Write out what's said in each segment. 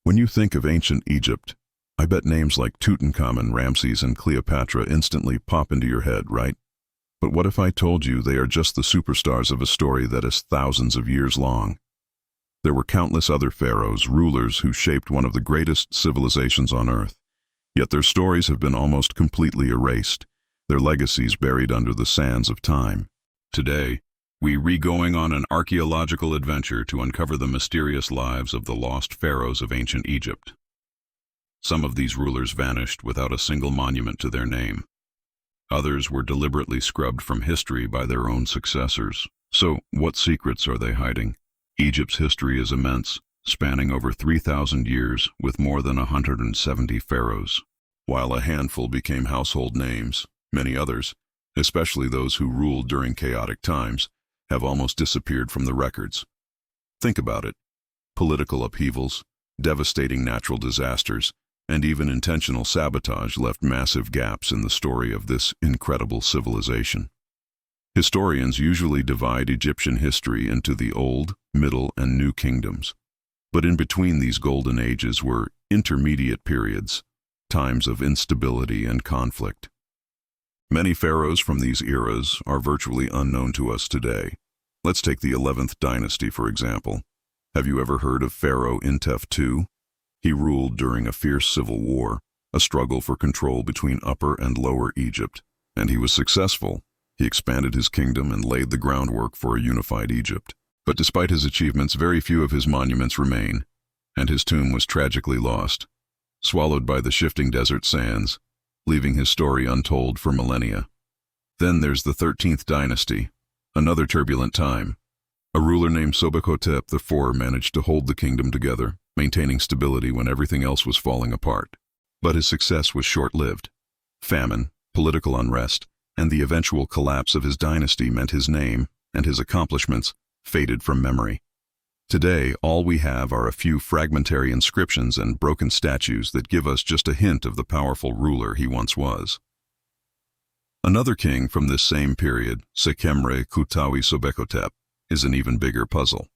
When you think of ancient Egypt, I bet names like Tutankhamun, Ramses, and Cleopatra instantly pop into your head, right? But what if I told you they are just the superstars of a story that is thousands of years long? There were countless other pharaohs, rulers who shaped one of the greatest civilizations on Earth. Yet their stories have been almost completely erased, their legacies buried under the sands of time. Today, we're going on an archaeological adventure to uncover the mysterious lives of the lost pharaohs of ancient Egypt. Some of these rulers vanished without a single monument to their name. Others were deliberately scrubbed from history by their own successors. So, what secrets are they hiding? Egypt's history is immense, spanning over 3,000 years with more than 170 pharaohs. While a handful became household names, many others, especially those who ruled during chaotic times, have almost disappeared from the records. Think about it. Political upheavals, devastating natural disasters, and even intentional sabotage left massive gaps in the story of this incredible civilization. Historians usually divide Egyptian history into the Old, Middle, and New Kingdoms. But in between these golden ages were intermediate periods, times of instability and conflict. Many pharaohs from these eras are virtually unknown to us today. Let's take the 11th dynasty, for example. Have you ever heard of Pharaoh Intef II? He ruled during a fierce civil war, a struggle for control between Upper and Lower Egypt, and he was successful. He expanded his kingdom and laid the groundwork for a unified Egypt. But despite his achievements, very few of his monuments remain, and his tomb was tragically lost, swallowed by the shifting desert sands, leaving his story untold for millennia. Then there's the 13th dynasty, another turbulent time. A ruler named Sobekotep IV managed to hold the kingdom together, maintaining stability when everything else was falling apart. But his success was short-lived. Famine, political unrest, and the eventual collapse of his dynasty meant his name and his accomplishments faded from memory. Today, all we have are a few fragmentary inscriptions and broken statues that give us just a hint of the powerful ruler he once was. Another king from this same period, Sekhemre Kutawi Sobekotep, is an even bigger puzzle.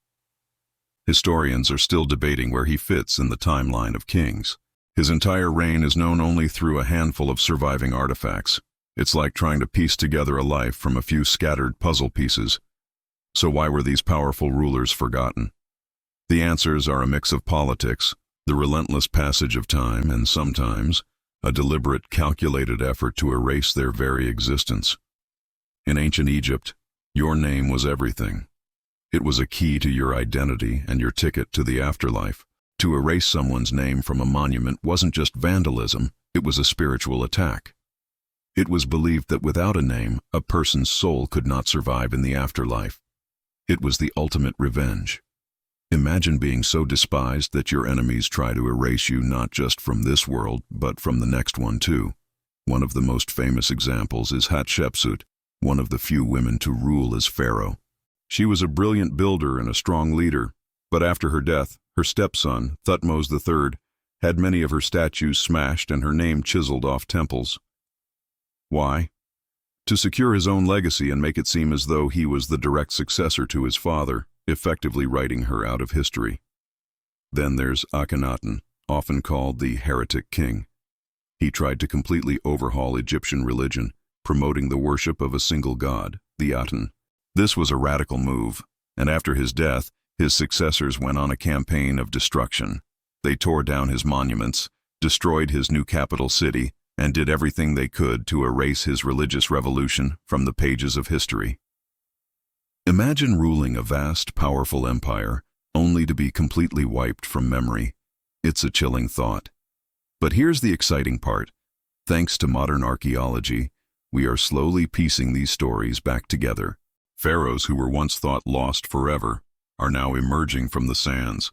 Historians are still debating where he fits in the timeline of kings. His entire reign is known only through a handful of surviving artifacts. It's like trying to piece together a life from a few scattered puzzle pieces. So why were these powerful rulers forgotten? The answers are a mix of politics, the relentless passage of time, and sometimes a deliberate, calculated effort to erase their very existence. In ancient Egypt, your name was everything. It was a key to your identity and your ticket to the afterlife. To erase someone's name from a monument wasn't just vandalism, it was a spiritual attack. It was believed that without a name, a person's soul could not survive in the afterlife. It was the ultimate revenge. Imagine being so despised that your enemies try to erase you not just from this world, but from the next one too. One of the most famous examples is Hatshepsut, one of the few women to rule as pharaoh. She was a brilliant builder and a strong leader, but after her death, her stepson, Thutmose III, had many of her statues smashed and her name chiseled off temples. Why? To secure his own legacy and make it seem as though he was the direct successor to his father, effectively writing her out of history. Then there's Akhenaten, often called the heretic king. He tried to completely overhaul Egyptian religion, promoting the worship of a single god, the Aten. This was a radical move, and after his death, his successors went on a campaign of destruction. They tore down his monuments, destroyed his new capital city, and did everything they could to erase his religious revolution from the pages of history. Imagine ruling a vast, powerful empire, only to be completely wiped from memory. It's a chilling thought. But here's the exciting part. Thanks to modern archaeology, we are slowly piecing these stories back together. Pharaohs who were once thought lost forever are now emerging from the sands,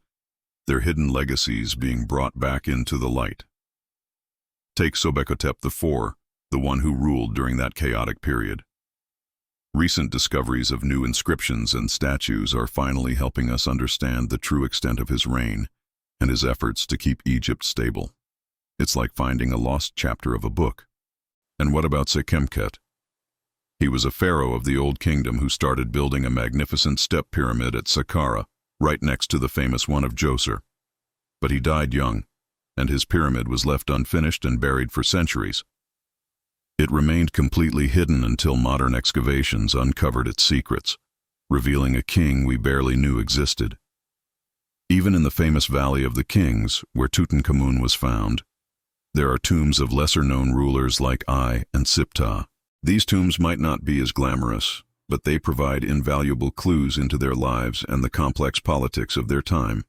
their hidden legacies being brought back into the light. Take Sobekotep IV, the one who ruled during that chaotic period. Recent discoveries of new inscriptions and statues are finally helping us understand the true extent of his reign and his efforts to keep Egypt stable. It's like finding a lost chapter of a book. And what about Sekhemket? He was a pharaoh of the Old Kingdom who started building a magnificent step pyramid at Saqqara, right next to the famous one of Djoser. but he died young, and his pyramid was left unfinished and buried for centuries. It remained completely hidden until modern excavations uncovered its secrets, revealing a king we barely knew existed. Even in the famous Valley of the Kings, where Tutankhamun was found, there are tombs of lesser-known rulers like Ai and Siptah. These tombs might not be as glamorous, but they provide invaluable clues into their lives and the complex politics of their time.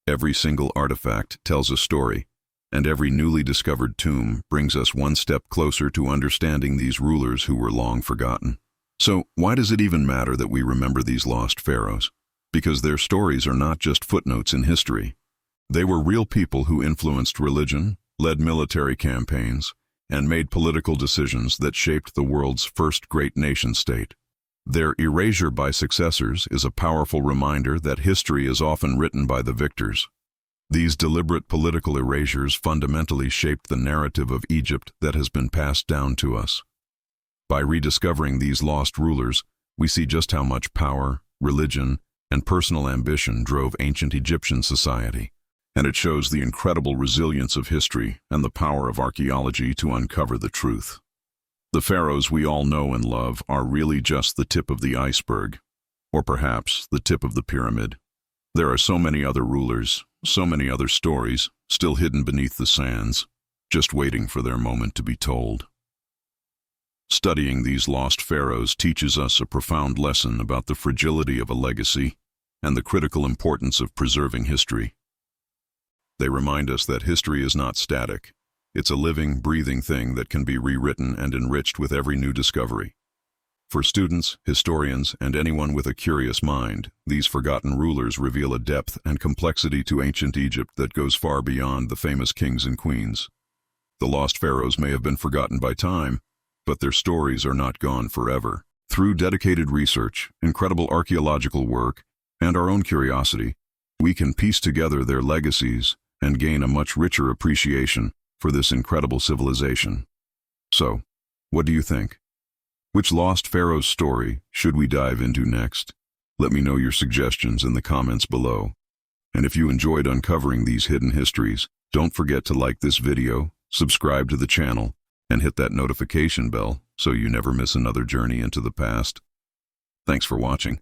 Every single artifact tells a story, and every newly discovered tomb brings us one step closer to understanding these rulers who were long forgotten. So, why does it even matter that we remember these lost pharaohs? Because their stories are not just footnotes in history. They were real people who influenced religion, led military campaigns, and made political decisions that shaped the world's first great nation-state. Their erasure by successors is a powerful reminder that history is often written by the victors. These deliberate political erasures fundamentally shaped the narrative of Egypt that has been passed down to us. By rediscovering these lost rulers, we see just how much power, religion, and personal ambition drove ancient Egyptian society. And it shows the incredible resilience of history and the power of archaeology to uncover the truth. The pharaohs we all know and love are really just the tip of the iceberg, or perhaps the tip of the pyramid. There are so many other rulers, so many other stories, still hidden beneath the sands, just waiting for their moment to be told. Studying these lost pharaohs teaches us a profound lesson about the fragility of a legacy and the critical importance of preserving history. They remind us that history is not static. It's a living, breathing thing that can be rewritten and enriched with every new discovery. For students, historians, and anyone with a curious mind, these forgotten rulers reveal a depth and complexity to ancient Egypt that goes far beyond the famous kings and queens. The lost pharaohs may have been forgotten by time, but their stories are not gone forever. Through dedicated research, incredible archaeological work, and our own curiosity, we can piece together their legacies and gain a much richer appreciation for this incredible civilization. So, what do you think? Which lost pharaoh's story should we dive into next? Let me know your suggestions in the comments below. And if you enjoyed uncovering these hidden histories, don't forget to like this video, subscribe to the channel, and hit that notification bell so you never miss another journey into the past. Thanks for watching.